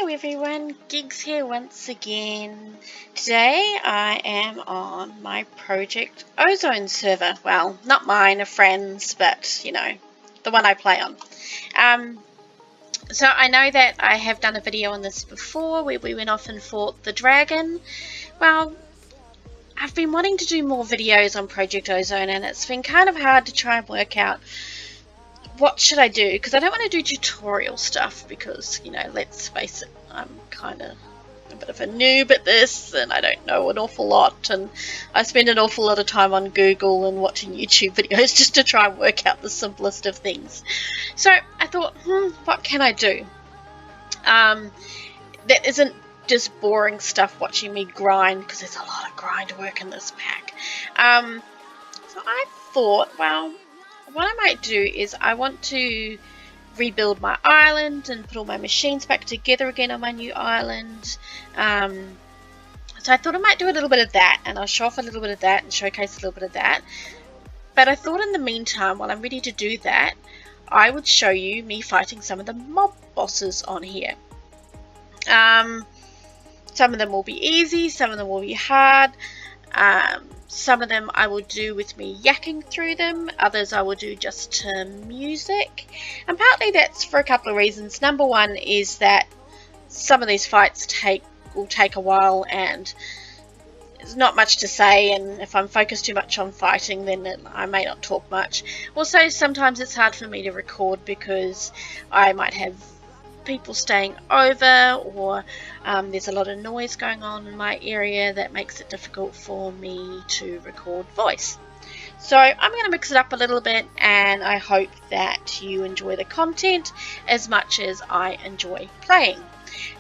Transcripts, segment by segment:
Hello everyone, Gigs here once again. Today I am on my Project Ozone server. Well, not mine, a friend's, but you know, the one I play on. So I know that I have done a video on this before where we went off and fought the dragon. Well, I've been wanting to do more videos on Project Ozone and it's been kind of hard to try and work out what should I do, because I don't want to do tutorial stuff because, you know, let's face it, I'm kind of a bit of a noob at this and I don't know an awful lot, and I spend an awful lot of time on Google and watching YouTube videos just to try and work out the simplest of things. So I thought, what can I do that isn't just boring stuff watching me grind, because there's a lot of grind work in this pack. So I thought, well, what I might do is I want to rebuild my island and put all my machines back together again on my new island. So I thought I might do a little bit of that, and I'll show off a little bit of that and showcase a little bit of that. But I thought in the meantime, while I'm ready to do that, I would show you me fighting some of the mob bosses on here. Some of them will be easy, some of them will be hard. Some of them I will do with me yakking through them, others I will do just to music, and partly that's for a couple of reasons. Number one is that some of these fights will take a while and there's not much to say, and if I'm focused too much on fighting then I may not talk much. Also, sometimes it's hard for me to record because I might have people staying over, or there's a lot of noise going on in my area that makes it difficult for me to record voice. So I'm going to mix it up a little bit, and I hope that you enjoy the content as much as I enjoy playing.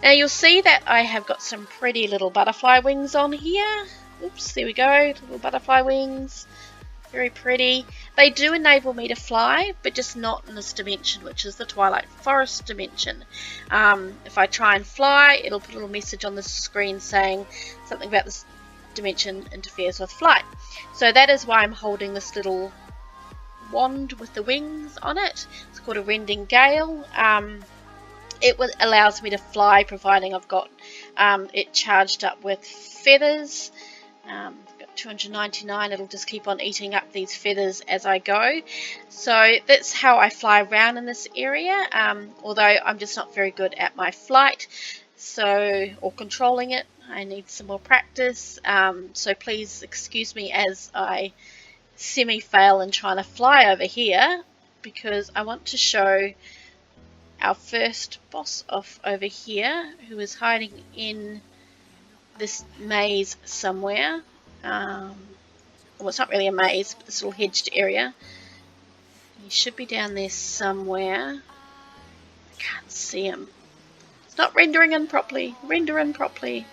Now you'll see that I have got some pretty little butterfly wings on here. Oops, there we go, little butterfly wings. Very pretty. They do enable me to fly, but just not in this dimension, which is the Twilight Forest dimension. If I try and fly, it'll put a little message on the screen saying something about this dimension interferes with flight. So that is why I'm holding this little wand with the wings on it. It's called a Rending Gale. It allows me to fly, providing I've got it charged up with feathers. 299. It'll just keep on eating up these feathers as I go. So that's how I fly around in this area, although I'm just not very good at my flight or controlling it. I need some more practice, so please excuse me as I semi-fail in trying to fly over here, because I want to show our first boss off over here, who is hiding in this maze somewhere. Well, it's not really a maze, but this little hedged area. He should be down there somewhere. I can't see him. It's not rendering in properly. Render in properly.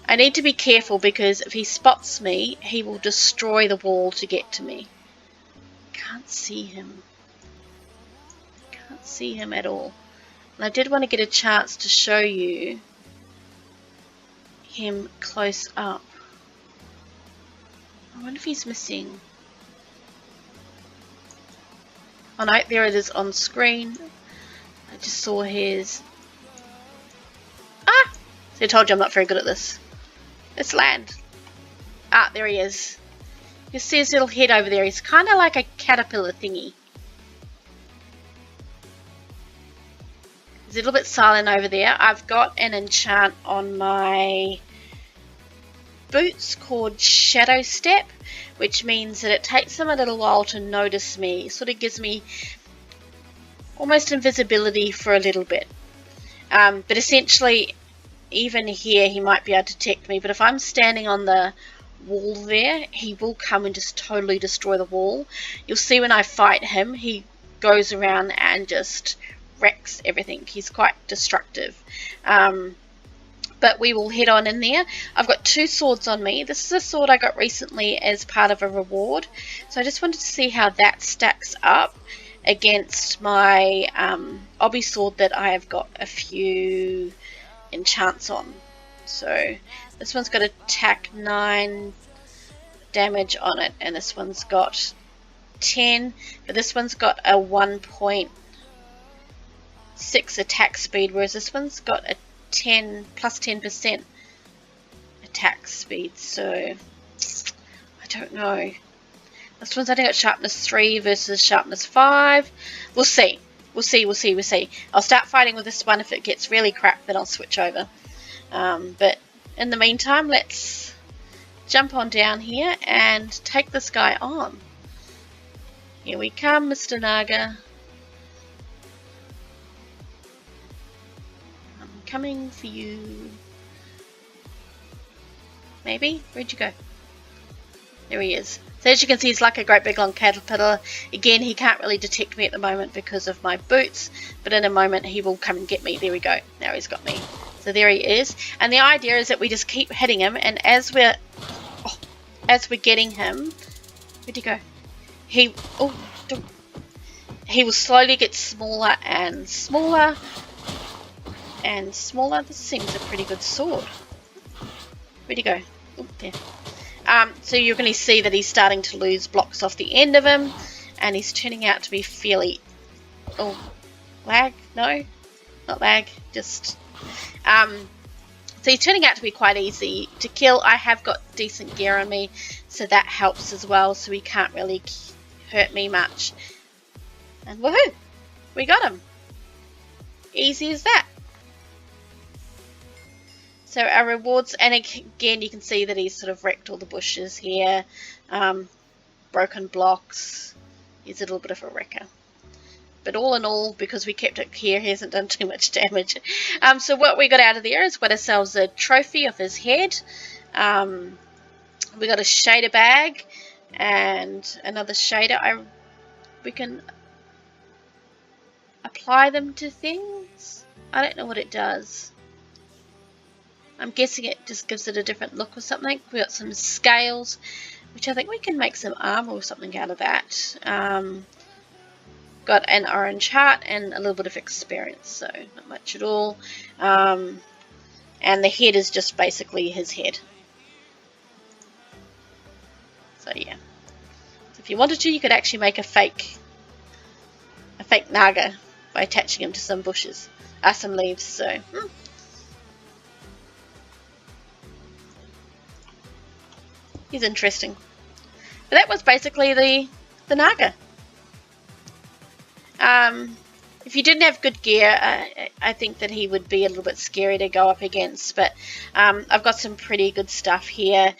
I need to be careful, because if he spots me, he will destroy the wall to get to me. Can't see him. Can't see him at all. And I did want to get a chance to show you him close up. I wonder if he's missing. Oh no, there it is on screen. I just saw his... Ah! So I told you I'm not very good at this. Let's land. Ah, there he is. You see his little head over there. He's kind of like a caterpillar thingy. He's a little bit silent over there. I've got an enchant on my boots called Shadow Step, which means that it takes them a little while to notice me. It sort of gives me almost invisibility for a little bit, but essentially even here he might be able to detect me, but if I'm standing on the wall there, he will come and just totally destroy the wall. You'll see when I fight him, he goes around and just wrecks everything. He's quite destructive. But we will head on in there. I've got two swords on me. This is a sword I got recently as part of a reward. So I just wanted to see how that stacks up against my obby sword that I have got a few enchants on. So this one's got attack 9 damage on it, and this one's got 10, but this one's got a 1.6 attack speed, whereas this one's got a 10% attack speed, so I don't know. This one's only got sharpness 3 versus sharpness 5. We'll see. We'll see. I'll start fighting with this one. If it gets really crap, then I'll switch over. But in the meantime, let's jump on down here and take this guy on. Here we come, Mr. Naga. I'm coming for you. Maybe? Where'd you go? There he is. So as you can see, he's like a great big long caterpillar. Again, he can't really detect me at the moment because of my boots, but in a moment he will come and get me. There we go. Now he's got me. So there he is. And the idea is that we just keep hitting him, and as we're getting him, where'd he go? He will slowly get smaller and smaller and smaller. This seems a pretty good sword. Where'd he go? Oh, there. So you're going to see that he's starting to lose blocks off the end of him, and he's turning out to be fairly... Oh, lag? No, not lag, just... So he's turning out to be quite easy to kill. I have got decent gear on me, so that helps as well, so he can't really hurt me much. And woohoo! We got him! Easy as that. So our rewards, and again you can see that he's sort of wrecked all the bushes here, broken blocks. He's a little bit of a wrecker. But all in all, because we kept it here, he hasn't done too much damage. So what we got out of there is got ourselves a trophy of his head. We got a shader bag and another shader. We can apply them to things. I don't know what it does. I'm guessing it just gives it a different look or something. We got some scales, which I think we can make some armor or something out of that. Got an orange heart and a little bit of experience, so not much at all. And the head is just basically his head. So yeah. So if you wanted to, you could actually make a fake Naga by attaching him to some bushes, some leaves. So. He's interesting. But that was basically the Naga. If you didn't have good gear, I think that he would be a little bit scary to go up against. But I've got some pretty good stuff here.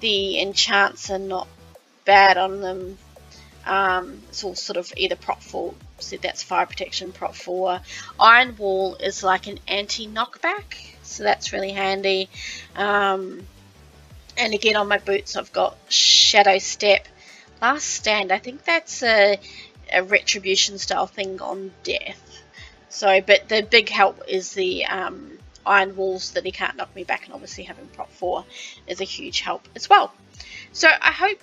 The enchants are not bad on them. It's all sort of either prop 4, so that's fire protection, prop 4. Iron wall is like an anti-knockback, so that's really handy. And again, on my boots, I've got Shadow Step. Last Stand, I think that's a retribution style thing on death. So, but the big help is the iron walls, that he can't knock me back, and obviously having prop 4 is a huge help as well. So I hope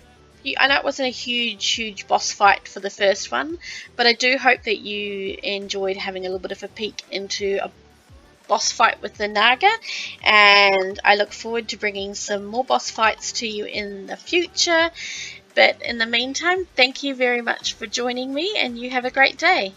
I know it wasn't a huge boss fight for the first one, but I do hope that you enjoyed having a little bit of a peek into a boss fight with the Naga, and I look forward to bringing some more boss fights to you in the future. But in the meantime, thank you very much for joining me, and you have a great day.